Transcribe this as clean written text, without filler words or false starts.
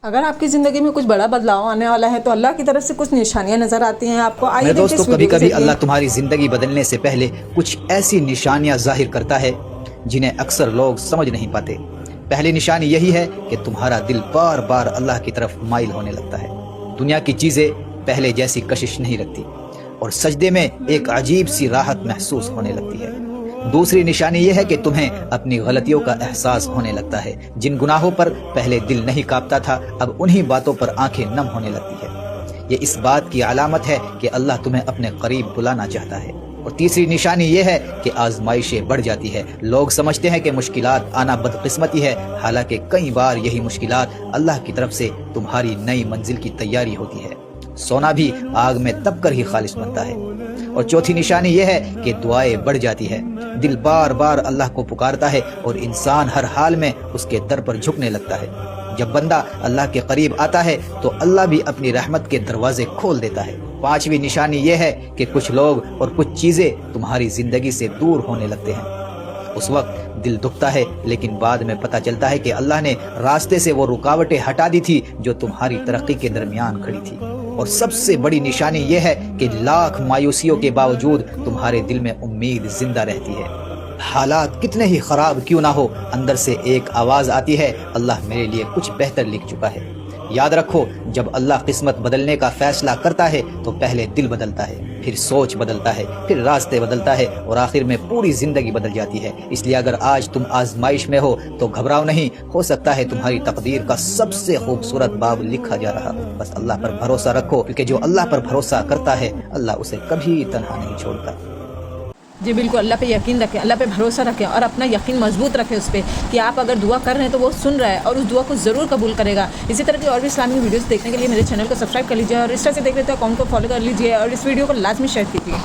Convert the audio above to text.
اگر آپ کی زندگی میں کچھ بڑا بدلاؤ آنے والا ہے تو اللہ کی طرف سے کچھ نشانیاں نظر آتی ہیں آپ کو. میرے دوستو، کبھی کبھی اللہ تمہاری زندگی بدلنے سے پہلے کچھ ایسی نشانیاں ظاہر کرتا ہے جنہیں اکثر لوگ سمجھ نہیں پاتے. پہلی نشانی یہی ہے کہ تمہارا دل بار بار اللہ کی طرف مائل ہونے لگتا ہے. دنیا کی چیزیں پہلے جیسی کشش نہیں رکھتی اور سجدے میں ایک عجیب سی راحت محسوس ہونے لگتی ہے. دوسری نشانی یہ ہے کہ تمہیں اپنی غلطیوں کا احساس ہونے لگتا ہے. جن گناہوں پر پہلے دل نہیں کانپتا تھا اب انہی باتوں پر آنکھیں نم ہونے لگتی ہے. یہ اس بات کی علامت ہے کہ اللہ تمہیں اپنے قریب بلانا چاہتا ہے. اور تیسری نشانی یہ ہے کہ آزمائشیں بڑھ جاتی ہے. لوگ سمجھتے ہیں کہ مشکلات آنا بدقسمتی ہے، حالانکہ کئی بار یہی مشکلات اللہ کی طرف سے تمہاری نئی منزل کی تیاری ہوتی ہے. سونا بھی آگ میں تپ کر ہی خالص بنتا ہے. اور چوتھی نشانی یہ ہے کہ دعائیں بڑھ جاتی ہے. دل بار بار اللہ کو پکارتا ہے اور انسان ہر حال میں اس کے در پر جھکنے لگتا ہے. جب بندہ اللہ کے قریب آتا ہے تو اللہ بھی اپنی رحمت کے دروازے کھول دیتا ہے. پانچویں نشانی یہ ہے کہ کچھ لوگ اور کچھ چیزیں تمہاری زندگی سے دور ہونے لگتے ہیں. اس وقت دل دکھتا ہے، لیکن بعد میں پتہ چلتا ہے کہ اللہ نے راستے سے وہ رکاوٹیں ہٹا دی تھی جو تمہاری ترقی کے درمیان کھڑی تھی. اور سب سے بڑی نشانی یہ ہے کہ لاکھ مایوسیوں کے باوجود تمہارے دل میں امید زندہ رہتی ہے. حالات کتنے ہی خراب کیوں نہ ہو، اندر سے ایک آواز آتی ہے، اللہ میرے لیے کچھ بہتر لکھ چکا ہے. یاد رکھو، جب اللہ قسمت بدلنے کا فیصلہ کرتا ہے تو پہلے دل بدلتا ہے، پھر سوچ بدلتا ہے، پھر راستے بدلتا ہے اور آخر میں پوری زندگی بدل جاتی ہے. اس لیے اگر آج تم آزمائش میں ہو تو گھبراؤ نہیں. ہو سکتا ہے تمہاری تقدیر کا سب سے خوبصورت باب لکھا جا رہا ہو. بس اللہ پر بھروسہ رکھو، کیونکہ جو اللہ پر بھروسہ کرتا ہے اللہ اسے کبھی تنہا نہیں چھوڑتا. جی بالکل، اللہ پہ یقین رکھیں، اللہ پہ بھروسہ رکھیں اور اپنا یقین مضبوط رکھیں اس پہ کہ آپ اگر دعا کر رہے ہیں تو وہ سن رہا ہے اور اس دعا کو ضرور قبول کرے گا. اسی طرح کی اور بھی اسلامی ویڈیوز دیکھنے کے لیے میرے چینل کو سبسکرائب کر لیجیے اور اس طرح سے دیکھ رہے تو اکاؤنٹ کو فالو کر لیجیے اور اس ویڈیو کو لازمی شیئر کیجیے.